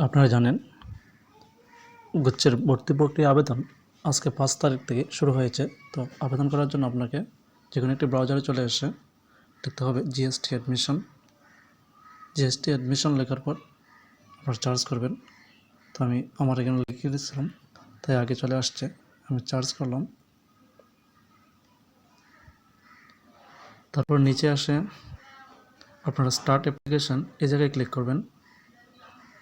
আপনারা জানেন গুচ্ছের ভর্তি প্রক্রিয়া আবেদন আজকে 5 তারিখ থেকে শুরু হয়েছে। তো আবেদন করার জন্য আপনাকে যেকোনো একটি ব্রাউজারে চলে এসে লিখতে হবে জিএসটি অ্যাডমিশন। জিএসটি অ্যাডমিশন লেখার পর আপনারা সার্চ করবেন। তো আমি আমার এখানে লিখে দিয়েছিলাম, তাই আগে চলে আসছে। আমি সার্চ করলাম, তারপর নিচে আসে আপনারা স্টার্ট অ্যাপ্লিকেশন, এই জায়গায় ক্লিক করবেন।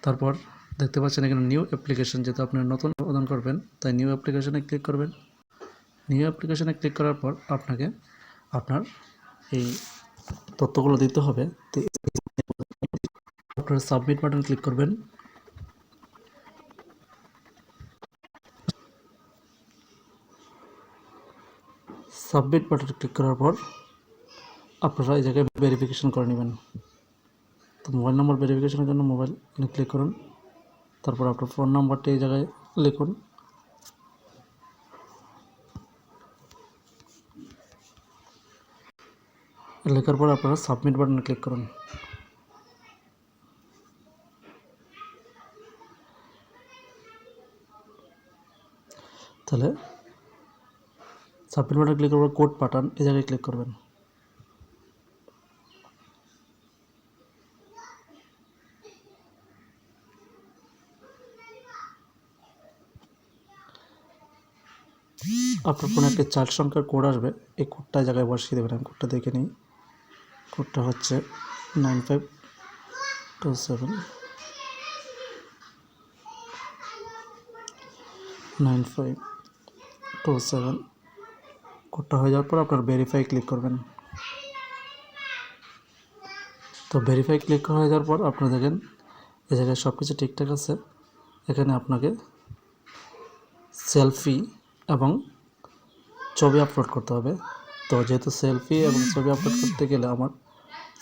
তারপর দেখতে পাচ্ছেন এখানে নিউ অ্যাপ্লিকেশন, যেহেতু আপনারা নতুন আবেদন করবেন তাই নিউ অ্যাপ্লিকেশনে ক্লিক করবেন। নিউ অ্যাপ্লিকেশনে ক্লিক করার পর আপনাকে আপনার এই তথ্যগুলো দিতে হবে। তো আপনারা সাবমিট বাটন ক্লিক করবেন। সাবমিট বাটন ক্লিক করার পর আপনারা এই জায়গায় ভেরিফিকেশন করে নেবেন। তো মোবাইল নাম্বার ভেরিফিকেশনের জন্য মোবাইল ক্লিক করুন। তারপর আপনার ফোন নাম্বারটি এই জায়গায় লিখুন। লেখার পর আপনারা সাবমিট বাটনে ক্লিক করুন। তাহলে সাবমিট বাটনে ক্লিক করার পর কোড পাঠান, এই জায়গায় ক্লিক করবেন। আপনার ফোনে একটি 4 সংখ্যার কোড আসবে, এই কোডটা জায়গায় বসিয়ে দেবেন। আমি কোডটা দেখে নিই। কোডটা হচ্ছে 9527 9527। কোডটা হয়ে যাওয়ার পর আপনার ভেরিফাই ক্লিক করবেন। তো ভেরিফাই ক্লিক হয়ে যাওয়ার পর আপনারা দেখেন এই জায়গায় সব কিছু ঠিকঠাক আছে। এখানে আপনাকে সেলফি এবং ছবি আপলোড করতে হবে। তো যেহেতু সেলফি এবং ছবি আপলোড করতে গেলে আমার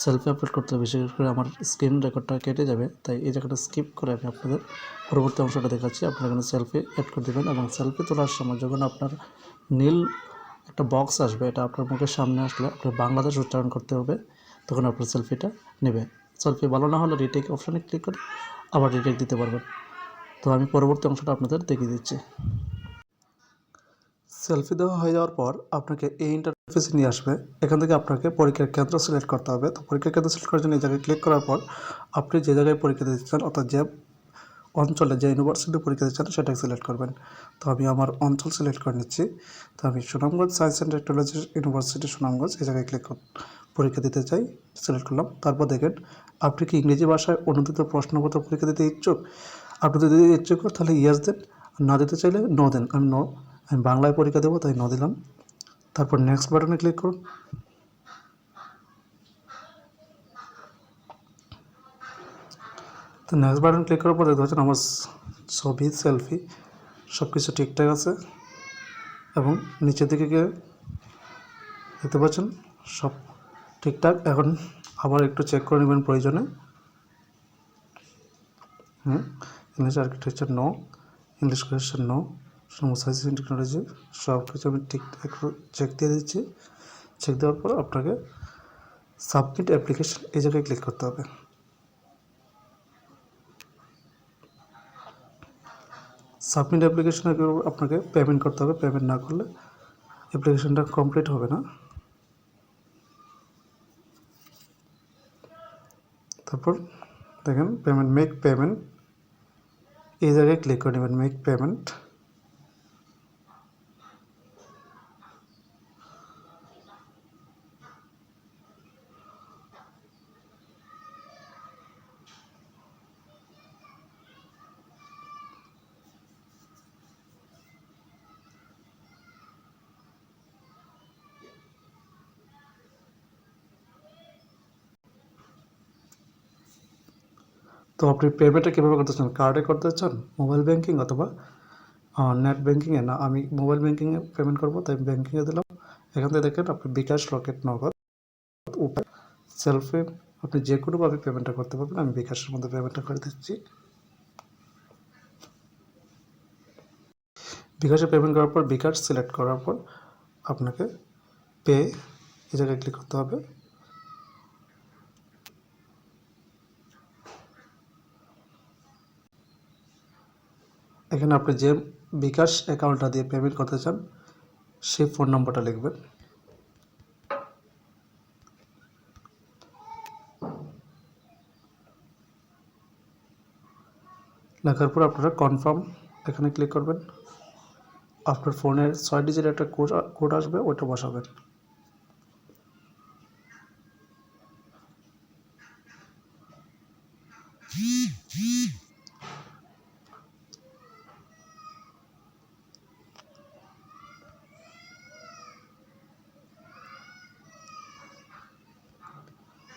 সেলফি আপলোড করতে হবে, বিশেষ করে আমার স্ক্রিন রেকর্ডটা কেটে যাবে, তাই এই জায়গাটা স্কিপ করে আমি আপনাদের পরবর্তী অংশটা দেখাচ্ছি। আপনারা এখানে সেলফি অ্যাড করে দেবেন এবং সেলফি তোলার সময় যখন আপনার নীল একটা বক্স আসবে, এটা আপনার মুখের সামনে আসলে আপনার বাংলাদেশ উচ্চারণ করতে হবে, তখন আপনার সেলফিটা নেবে। সেলফি ভালো না হলে রিটেক অপশানে ক্লিক করে আবার রিটেক দিতে পারবেন। তো আমি পরবর্তী অংশটা আপনাদের দেখিয়ে দিচ্ছি। সেলফি দেওয়া হয়ে যাওয়ার পর আপনাকে এই ইন্টারফেসে নিয়ে আসবে। এখান থেকে আপনাকে পরীক্ষার কেন্দ্র সিলেক্ট করতে হবে। তো পরীক্ষার কেন্দ্র সিলেক্ট করার জন্য এই জায়গায় ক্লিক করার পর আপনি যে জায়গায় পরীক্ষা দিতে চান, অর্থাৎ যে অঞ্চলে যে ইউনিভার্সিটি পরীক্ষা দিতে চান সেটাকে সিলেক্ট করবেন। তো আমি আমার অঞ্চল সিলেক্ট করে নিচ্ছি। তো আমি Sunamganj science and technology university Sunamganj এই জায়গায় ক্লিক পরীক্ষা দিতে চাই, সিলেক্ট করলাম। তারপর দেখেন আপনি কি ইংরেজি ভাষায় অনুদিত প্রশ্নপত্র পরীক্ষা দিতে ইচ্ছুক। আপনি যদি ইচ্ছুক তাহলে ইয়েস দেন, না দিতে চাইলে নো দেন। আমি বাংলায় পরীক্ষা দেবো তাই নো দিলাম। তারপর নেক্সট বাটনে ক্লিক করুন। তো নেক্সট বাটন ক্লিক করার পর দেখতে পাচ্ছেন আমার ছবি সেলফি সব কিছু ঠিকঠাক আছে এবং নিচের দিকে গিয়ে দেখতে পাচ্ছেন সব ঠিকঠাক। এখন আবার একটু চেক করে নেবেন প্রয়োজনে। English architecture no, English question no, science and technology সব কিছু আমি ঠিকঠাক চেক দিয়ে দিচ্ছি। চেক দেওয়ার পর আপনাকে সাবমিট অ্যাপ্লিকেশন এই জায়গায় ক্লিক করতে হবে। সাবমিট অ্যাপ্লিকেশনে আপনাকে পেমেন্ট করতে হবে। পেমেন্ট না করলে অ্যাপ্লিকেশনটা কমপ্লিট হবে না। তারপর দেখেন পেমেন্ট, মেক পেমেন্ট এই জায়গায় ক্লিক করে নেবেন, মেক পেমেন্ট। তো আপনি পেমেন্টটা কীভাবে করতে চান, কার্ডে করতে চান, মোবাইল ব্যাঙ্কিং অথবা নেট ব্যাঙ্কিংয়ে? না, আমি মোবাইল ব্যাঙ্কিংয়ে পেমেন্ট করবো তাই ব্যাঙ্কিংয়ে দিলাম। এখান থেকে দেখেন আপনি বিকাশ, রকেট, নগদ, উপায়, সেলফি আপনি যে কোনোভাবে পেমেন্টটা করতে পারবেন। আমি বিকাশের মধ্যে পেমেন্টটা করে দিচ্ছি। বিকাশে পেমেন্ট করার পর বিকাশ সিলেক্ট করার পর আপনাকে পে এই জায়গায় ক্লিক করতে হবে। এখানে আপনি যে বিকাশ অ্যাকাউন্টটা দিয়ে পেমেন্ট করতে চান সেই ফোন নাম্বারটা লিখবেন। লেখার পর আপনারা কনফার্ম এখানে ক্লিক করবেন। আপনার ফোনের 6 ডিজিট একটা কোড আসবে, ওইটা বসাবেন।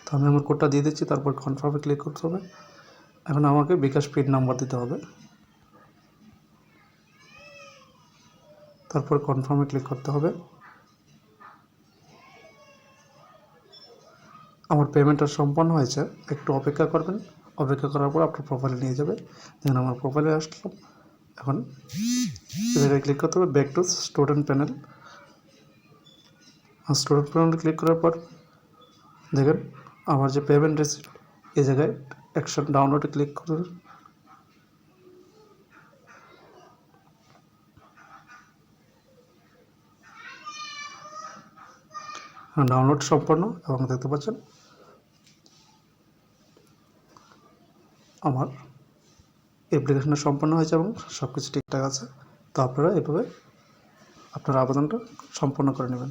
তো আমি আমার কোডটা দিয়ে দিচ্ছি, তারপর কনফার্মে ক্লিক করতে হবে। এখন আমাকে বিকাশ পিন নাম্বার দিতে হবে, তারপর কনফার্মে ক্লিক করতে হবে। আমার পেমেন্টটা সম্পন্ন হয়েছে, একটু অপেক্ষা করবেন। অপেক্ষা করার পর আপনার প্রোফাইলে নিয়ে যাবে। দেখুন আমার প্রোফাইলে আসলাম। এখন এই জায়গায় ক্লিক করতে হবে, back to student panel. Student প্যানেলে ক্লিক করার পর দেখেন আমার যে পেমেন্ট রিসিপ্ট, এই জায়গায় অ্যাকশন ডাউনলোডে ক্লিক করুন। ডাউনলোড সম্পন্ন এবং দেখতে পাচ্ছেন আমার অ্যাপ্লিকেশনটা সম্পন্ন হয়েছে এবং সব কিছু ঠিকঠাক আছে। তো আপনারা এভাবে আপনার আবেদনটা সম্পন্ন করে নেবেন।